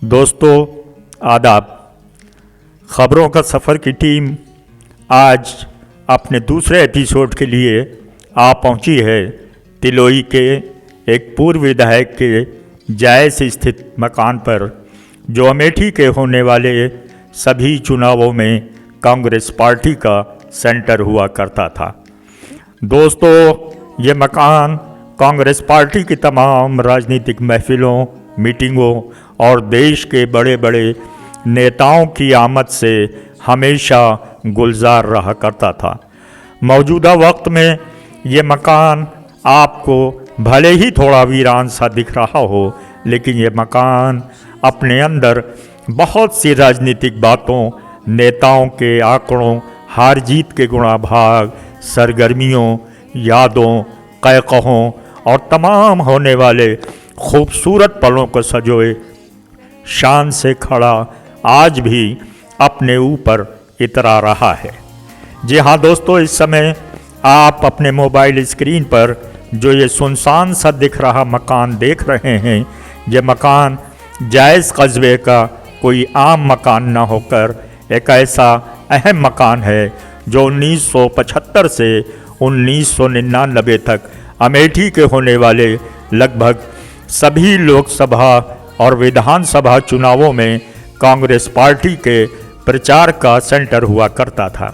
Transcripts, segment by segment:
दोस्तों आदाब। ख़बरों का सफ़र की टीम आज अपने दूसरे एपिसोड के लिए आ पहुंची है तिलोई के एक पूर्व विधायक के जायस स्थित मकान पर, जो अमेठी के होने वाले सभी चुनावों में कांग्रेस पार्टी का सेंटर हुआ करता था। दोस्तों, ये मकान कांग्रेस पार्टी की तमाम राजनीतिक महफिलों, मीटिंगों और देश के बड़े बड़े नेताओं की आमद से हमेशा गुलजार रहा करता था। मौजूदा वक्त में ये मकान आपको भले ही थोड़ा वीरान सा दिख रहा हो, लेकिन ये मकान अपने अंदर बहुत सी राजनीतिक बातों, नेताओं के आंकड़ों, हार जीत के गुणाभाग, सरगर्मियों, यादों, क़हक़हों और तमाम होने वाले खूबसूरत पलों को सजोए शान से खड़ा आज भी अपने ऊपर इतरा रहा है। जी हाँ दोस्तों, इस समय आप अपने मोबाइल स्क्रीन पर जो ये सुनसान सा दिख रहा मकान देख रहे हैं, ये मकान जायस कस्बे का कोई आम मकान न होकर एक ऐसा अहम मकान है जो 1975 से 1999 तक अमेठी के होने वाले लगभग सभी लोकसभा और विधानसभा चुनावों में कांग्रेस पार्टी के प्रचार का सेंटर हुआ करता था।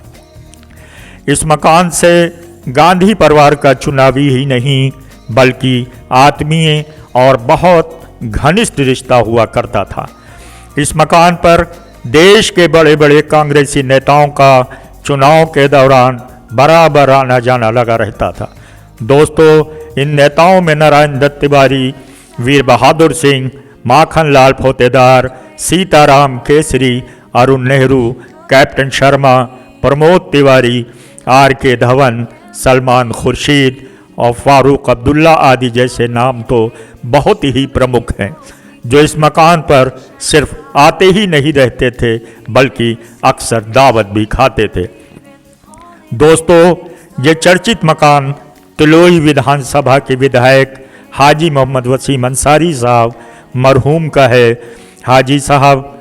इस मकान से गांधी परिवार का चुनावी ही नहीं बल्कि आत्मीय और बहुत घनिष्ठ रिश्ता हुआ करता था। इस मकान पर देश के बड़े बड़े कांग्रेसी नेताओं का चुनाव के दौरान बराबर आना जाना लगा रहता था। दोस्तों, इन नेताओं में नारायण दत्त तिवारी, वीर बहादुर सिंह, माखन लाल फोतेदार, सीताराम केसरी, अरुण नेहरू, कैप्टन शर्मा, प्रमोद तिवारी, R.K. धवन, सलमान खुर्शीद और फारूक अब्दुल्ला आदि जैसे नाम तो बहुत ही प्रमुख हैं, जो इस मकान पर सिर्फ आते ही नहीं रहते थे बल्कि अक्सर दावत भी खाते थे। दोस्तों, ये चर्चित मकान तिलोई विधानसभा के विधायक हाजी मोहम्मद वसीम अंसारी साहब मरहूम का है। हाजी साहब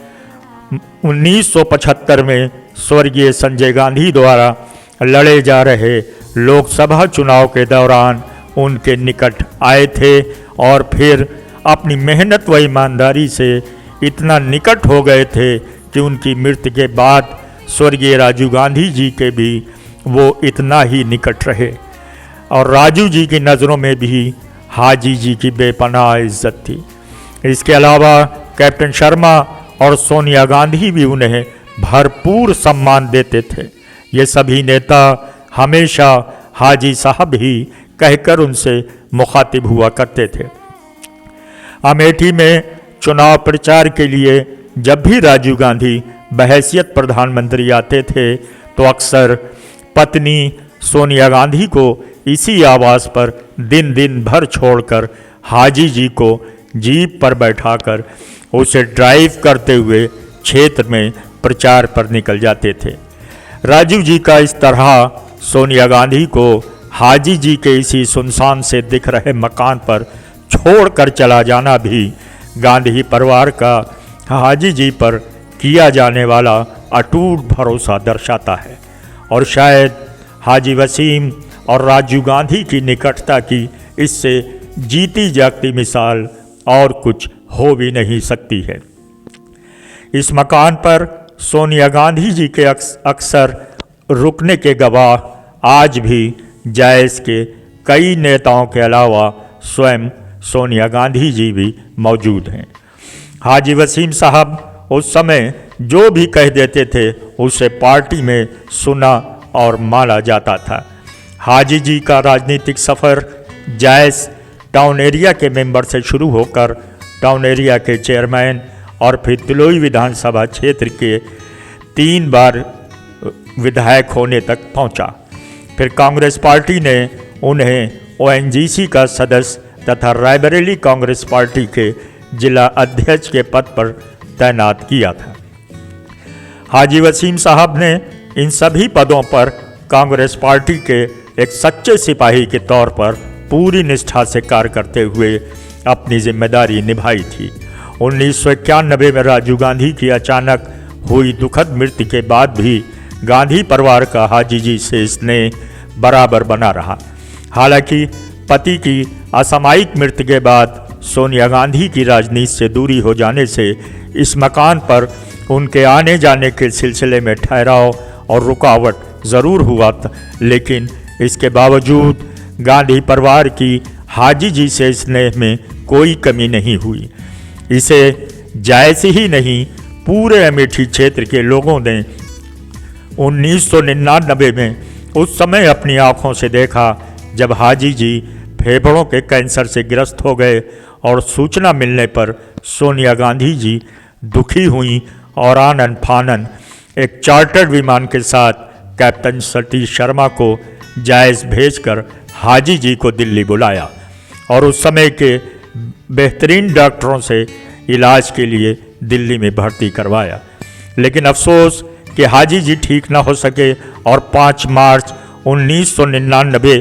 1975 में स्वर्गीय संजय गांधी द्वारा लड़े जा रहे लोकसभा चुनाव के दौरान उनके निकट आए थे और फिर अपनी मेहनत व ईमानदारी से इतना निकट हो गए थे कि उनकी मृत्यु के बाद स्वर्गीय राजीव गांधी जी के भी वो इतना ही निकट रहे और राजू जी की नज़रों में भी हाजी जी की बेपनाह इज्जत थी। इसके अलावा कैप्टन शर्मा और सोनिया गांधी भी उन्हें भरपूर सम्मान देते थे। ये सभी नेता हमेशा हाजी साहब ही कहकर उनसे मुखातिब हुआ करते थे। अमेठी में चुनाव प्रचार के लिए जब भी राजीव गांधी बहैसियत प्रधानमंत्री आते थे तो अक्सर पत्नी सोनिया गांधी को इसी आवास पर दिन भर छोड़कर हाजी जी को जीप पर बैठाकर उसे ड्राइव करते हुए क्षेत्र में प्रचार पर निकल जाते थे। राजीव जी का इस तरह सोनिया गांधी को हाजी जी के इसी सुनसान से दिख रहे मकान पर छोड़कर चला जाना भी गांधी परिवार का हाजी जी पर किया जाने वाला अटूट भरोसा दर्शाता है और शायद हाजी वसीम और राजीव गांधी की निकटता की इससे जीती जागती मिसाल और कुछ हो भी नहीं सकती है। इस मकान पर सोनिया गांधी जी के अक्सर रुकने के गवाह आज भी जायस के कई नेताओं के अलावा स्वयं सोनिया गांधी जी भी मौजूद हैं। हाजी वसीम साहब उस समय जो भी कह देते थे उसे पार्टी में सुना और माना जाता था। हाजी जी का राजनीतिक सफ़र जायस टाउन एरिया के मेंबर से शुरू होकर टाउन एरिया के चेयरमैन और फिर तिलोई विधानसभा क्षेत्र के 3 बार विधायक होने तक पहुंचा। फिर कांग्रेस पार्टी ने उन्हें ONGC का सदस्य तथा रायबरेली कांग्रेस पार्टी के जिला अध्यक्ष के पद पर तैनात किया था। हाजी वसीम साहब ने इन सभी पदों पर कांग्रेस पार्टी के एक सच्चे सिपाही के तौर पर पूरी निष्ठा से कार्य करते हुए अपनी जिम्मेदारी निभाई थी। 1991 में राजीव गांधी की अचानक हुई दुखद मृत्यु के बाद भी गांधी परिवार का हाजी जी से स्नेह बराबर बना रहा। हालांकि पति की असामयिक मृत्यु के बाद सोनिया गांधी की राजनीति से दूरी हो जाने से इस मकान पर उनके आने जाने के सिलसिले में ठहराव और रुकावट ज़रूर हुआ था, लेकिन इसके बावजूद गांधी परिवार की हाजी जी से स्नेह में कोई कमी नहीं हुई। इसे जायज़ ही नहीं, पूरे अमेठी क्षेत्र के लोगों ने 1999 में उस समय अपनी आँखों से देखा जब हाजी जी फेफड़ों के कैंसर से ग्रस्त हो गए और सूचना मिलने पर सोनिया गांधी जी दुखी हुई और आनन फानन एक चार्टर्ड विमान के साथ कैप्टन सतीश शर्मा को जायज़ भेजकर हाजी जी को दिल्ली बुलाया और उस समय के बेहतरीन डॉक्टरों से इलाज के लिए दिल्ली में भर्ती करवाया। लेकिन अफसोस कि हाजी जी ठीक न हो सके और 5 मार्च 1999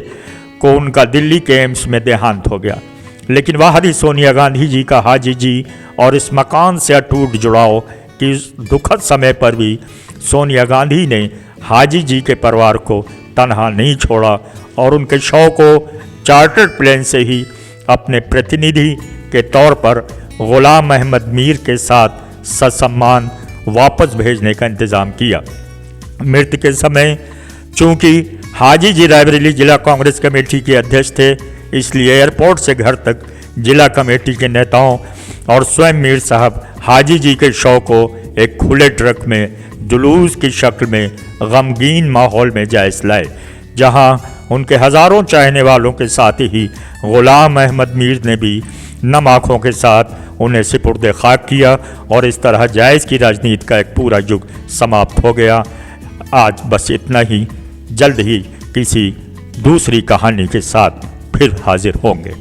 को उनका दिल्ली के एम्स में देहांत हो गया। लेकिन वह सोनिया गांधी जी का हाजी जी और इस मकान से अटूट जुड़ाव कि इस दुखद समय पर भी सोनिया गांधी ने हाजी जी के परिवार को तनहा नहीं छोड़ा और उनके शव को चार्टर्ड प्लेन से ही अपने प्रतिनिधि के तौर पर गुलाम अहमद मीर के साथ ससम्मान वापस भेजने का इंतज़ाम किया। मृत्यु के समय चूंकि हाजी जी रायबरेली जिला कांग्रेस कमेटी के अध्यक्ष थे, इसलिए एयरपोर्ट से घर तक जिला कमेटी के नेताओं और स्वयं मीर साहब हाजी जी के शव को एक खुले ट्रक में जुलूस की शक्ल में गमगीन माहौल में जायज़ लाए, जहां उनके हज़ारों चाहने वालों के साथ ही गुलाम अहमद मीर ने भी नम आँखों के साथ उन्हें सिपुर्द खाक किया और इस तरह जायज़ की राजनीति का एक पूरा युग समाप्त हो गया। आज बस इतना ही, जल्द ही किसी दूसरी कहानी के साथ फिर हाजिर होंगे।